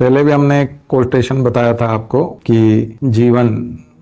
पहले भी हमने एक कोटेशन बताया था आपको कि जीवन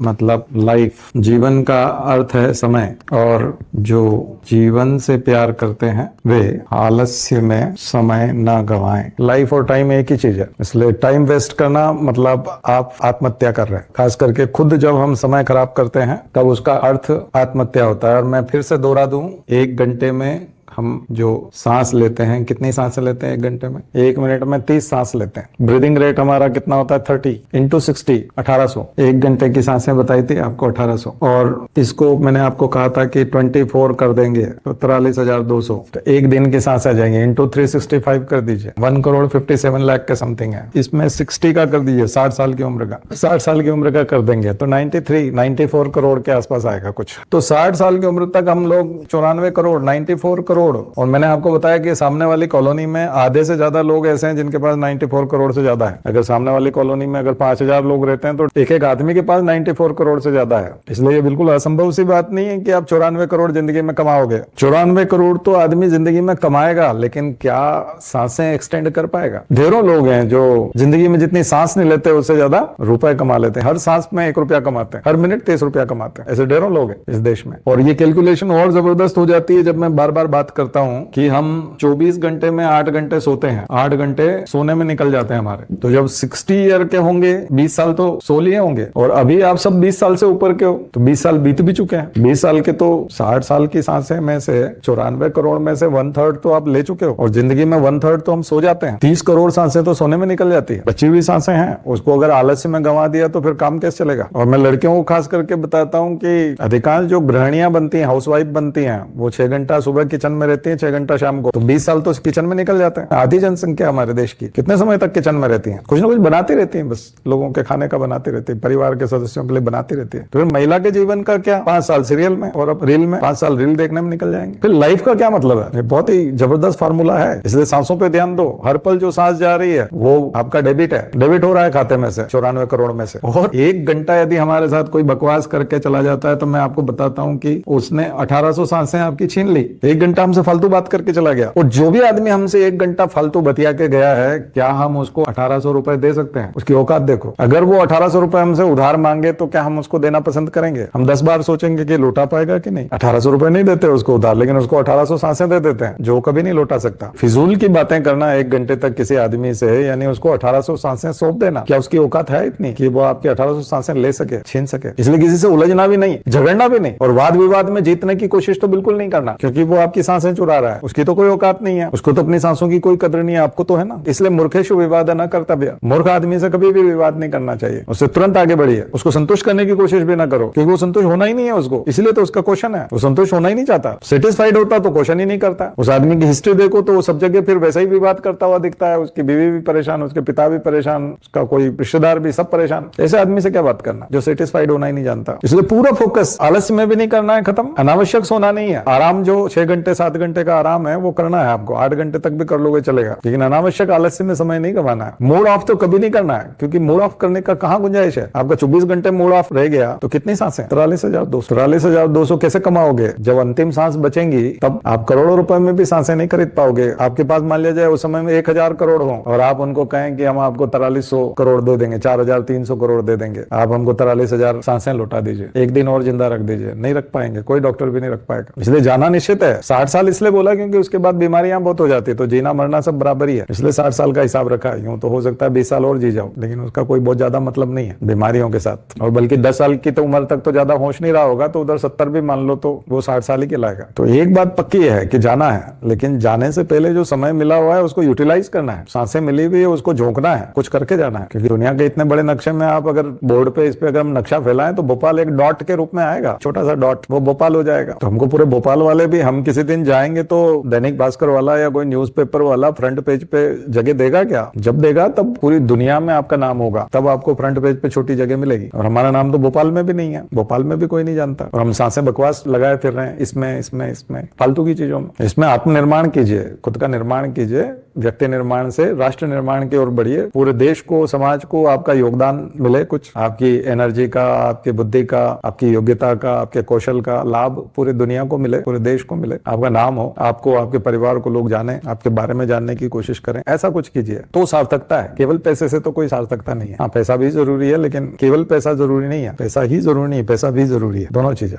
मतलब लाइफ, जीवन का अर्थ है समय, और जो जीवन से प्यार करते हैं वे आलस्य में समय ना गवाएं। लाइफ और टाइम एक ही चीज है, इसलिए टाइम वेस्ट करना मतलब आप आत्महत्या कर रहे हैं। खास करके खुद जब हम समय खराब करते हैं तब उसका अर्थ आत्महत्या होता है। और मैं फिर से दोहरा दूं, 1 घंटे में हम जो सांस लेते हैं, कितनी सांसें लेते हैं 1 घंटे में? 1 मिनट में 30 सांस लेते हैं। ब्रीदिंग रेट हमारा कितना होता है? 30 इंटू 60, 1800। 1 घंटे की सांसें बताई थी आपको, 1800। और इसको मैंने आपको कहा था कि 24 कर देंगे तो 43,200। तो एक दिन की सांसें आ जाएंगे, इंटू 365 कर दीजिए, 1,57,00,000 के समथिंग है। इसमें 60 का कर दीजिए, 60 साल की उम्र का, 60 साल की उम्र का कर देंगे तो 94 करोड़ के आसपास आएगा कुछ। तो 60 साल की उम्र तक हम लोग 94 करोड़, 94 करोड़। और मैंने आपको बताया कि सामने वाली कॉलोनी में आधे से ज्यादा लोग ऐसे हैं जिनके पास 94 करोड़ से ज्यादा है। अगर सामने वाली कॉलोनी में अगर 5,000 लोग रहते हैं तो एक एक आदमी के पास 94 करोड़ से ज्यादा है। इसलिए ये बिल्कुल असंभव सी बात नहीं है कि आप 94 करोड़ जिंदगी में कमाओगे। 94 करोड़ तो आदमी जिंदगी में कमाएगा, लेकिन क्या सांसें एक्सटेंड कर पाएगा? ढेरों लोग हैं जो जिंदगी में जितनी सांस नहीं लेते उससे ज्यादा रुपए कमा लेते हैं। हर सांस में 1 रुपया कमाते हैं, हर मिनट 30 रुपया कमाते हैं। ऐसे ढेरों लोग हैं इस देश में। और ये कैलकुलेशन और जबरदस्त हो जाती है जब मैं बार बार बात करता हूं कि हम 24 घंटे में 8 घंटे सोते हैं, 8 घंटे सोने में निकल जाते हैं हमारे। तो जब 60 ईयर के होंगे, 20 साल तो सो लिए होंगे। और अभी आप सब 20 साल से ऊपर के हो तो 20 साल बीत भी चुके हैं। 20 साल के तो 60 साल की सांसें में से 94 करोड़ में से 1/3 तो आप ले चुके हो। और जिंदगी में 1/3 तो हम सो जाते हैं। 30 करोड़ सांसें तो सोने में निकल जाती है। बची हुई सांसें हैं, उसको अगर आलस्य में गंवा दिया तो फिर काम कैसे चलेगा? और मैं लड़कियों को खास करके बताता हूँ कि अधिकांश जो गृहिणियां बनती हैं, हाउसवाइफ बनती हैं, वो 6 घंटा सुबह किचन में रहती है, 6 घंटा शाम को। तो 20 साल तो किचन में निकल जाते हैं। आधी जनसंख्या हमारे देश की कितने समय तक किचन में रहती है? कुछ ना कुछ बनाती रहती है, बस लोगों के खाने का बनाती रहती है, परिवार के सदस्यों के लिए बनाती रहती है। तो फिर महिला के जीवन का क्या? 5 साल सीरियल में और अब रील में, 5 साल रील देखने में निकल जाएंगे। फिर लाइफ का क्या मतलब है? बहुत ही जबरदस्त फार्मूला है। इसलिए सांसों पे ध्यान दो। हर पल जो सांस जा रही है वो आपका डेबिट है, डेबिट हो रहा है खाते में से 94 करोड़ में से। और 1 घंटा यदि हमारे साथ कोई बकवास करके चला जाता है तो मैं आपको बताता हूं कि उसने 1800 सांसें आपकी छीन ली। 1 घंटा हमसे फालतू बात करके चला गया। और जो भी आदमी हमसे 1 घंटा फालतू बतिया के गया है, क्या हम उसको 1800 रुपए दे सकते हैं? उसकी औकात देखो। अगर वो 1800 रुपए हमसे उधार मांगे तो क्या हम उसको देना पसंद करेंगे? हम 10 बार सोचेंगे कि लौटा पाएगा कि नहीं। 1800 रुपए नहीं देते उसको उधार, लेकिन उसको 1800 सांसें दे देते हैं जो कभी नहीं लौटा सकता। फिजूल की बातें करना 1 घंटे तक किसी आदमी से, यानी उसको 1800 सांसें सौंप देना, क्या उसकी औकात है इतनी कि वो आपकी 1800 सांसें ले सके, छीन सके? इसलिए किसी से उलझना भी नहीं, झगड़ना भी नहीं, और वाद विवाद में जीतने की कोशिश तो बिल्कुल नहीं करना, क्योंकि वो आपकी सांसें चुरा रहा है। उसकी तो कोई औकात नहीं है, उसको तो अपनी सांसों की कोई कदर नहीं है, आपको तो है ना। इसलिए मूर्खेषु विवाद न कर्तव्य। मूर्ख आदमी से कभी भी विवाद नहीं करना चाहिए, उससे तुरंत आगे बढ़िए। उसको संतुष्ट करने की कोशिश भी ना करो, क्योंकि वो संतुष्ट होना ही नहीं है उसको, इसलिए तो उसका क्वेश्चन है। वो संतुष्ट होना ही नहीं चाहता। सेटिस्फाइड होता तो क्वेश्चन ही नहीं करता। उस आदमी की हिस्ट्री देखो तो वो सब जगह फिर वैसा ही विवाद करता हुआ दिखता है। उसकी बीवी भी परेशान, उसके पिता भी परेशान, उसका कोई रिश्तेदार भी, सब परेशान। ऐसे आदमी से क्या बात करना जो सेटिस्फाइड होना ही नहीं जानता। इसलिए पूरा फोकस आलस्य में भी नहीं करना है, खत्म। अनावश्यक सोना नहीं है। आराम जो 6 घंटे 7 घंटे का आराम है वो करना है आपको। 8 घंटे तक भी कर लोगे चलेगा, लेकिन अनावश्यक आलस्य में समय नहीं गंवाना है। मूड ऑफ तो कभी नहीं करना है, क्योंकि मूड ऑफ करने का कहां गुंजाइश है? आपका 24 घंटे मूड ऑफ रह गया तो कितनी सांसें? 43,200। 43,200 कैसे कमाओगे? जब अंतिम सांस बचेंगी तब आप करोड़ों रुपए में भी सांसें नहीं खरीद पाओगे। आपके पास मान लिया जाए उस समय में 1000 करोड़ हो और आप उनको कहें कि हम आपको 4300 करोड़ दे देंगे, 4300 करोड़ दे देंगे, आप हमको 43,000 सांसें लौटा दीजिए, एक दिन और जिंदा रख दीजिए। नहीं रख पाएंगे, कोई डॉक्टर भी नहीं रख पाएगा। इसलिए जाना निश्चित है। 60 साल इसलिए बोला क्योंकि उसके बाद बीमारियां बहुत हो जाती है, तो जीना मरना सब बराबर ही है, इसलिए 60 साल का हिसाब रखा है। यूं तो हो सकता है 20 साल और जी जाओ, लेकिन उसका कोई बहुत ज्यादा मतलब नहीं है बीमारियों के साथ। और बल्कि 10 साल की तो उम्र तक तो ज्यादा होश नहीं रहा होगा, तो उधर 70 भी मान लो तो वो 60 साल ही कहलाएगा। तो एक बात पक्की है कि जाना है, लेकिन जाने से पहले जो समय मिला हुआ है उसको यूटिलाइज करना है। सांसें मिली हुई है उसको झोंकना है, कुछ करके जाना है। क्योंकि दुनिया के इतने बड़े नक्शे में आप अगर बोर्ड पे इस पे अगर हम नक्शा फैलाएं तो भोपाल एक डॉट के रूप में आएगा, छोटा सा डॉट, वो भोपाल हो जाएगा। तो हमको पूरे भोपाल वाले भी, हम किसी दिन जाएंगे तो दैनिक भास्कर वाला या कोई न्यूज़पेपर वाला फ्रंट पेज पे जगह देगा क्या? जब देगा तब पूरी दुनिया में आपका नाम होगा, तब आपको फ्रंट पेज पे छोटी जगह मिलेगी। और हमारा नाम तो भोपाल में भी नहीं है, भोपाल में भी कोई नहीं जानता, और हम सांसें बकवास लगाए फिर रहे हैं इसमें फालतू की चीजों में। इसमें आत्मनिर्माण कीजिए, खुद का निर्माण कीजिए, व्यक्ति निर्माण से राष्ट्र निर्माण की ओर बढ़िए। पूरे देश को, समाज को आपका योगदान मिले, कुछ आपकी एनर्जी का, आपकी बुद्धि का, आपकी योग्यता का, आपके कौशल का लाभ पूरी दुनिया को मिले, पूरे देश को मिले। आपका नाम हो, आपको, आपके परिवार को लोग जाने, आपके बारे में जानने की कोशिश करें, ऐसा कुछ कीजिए तो सार्थकता है। केवल पैसे से तो कोई सार्थकता नहीं है। हाँ, पैसा भी जरूरी है, लेकिन केवल पैसा जरूरी नहीं है, पैसा ही जरूरी नहीं है, पैसा भी जरूरी है, दोनों चीजें।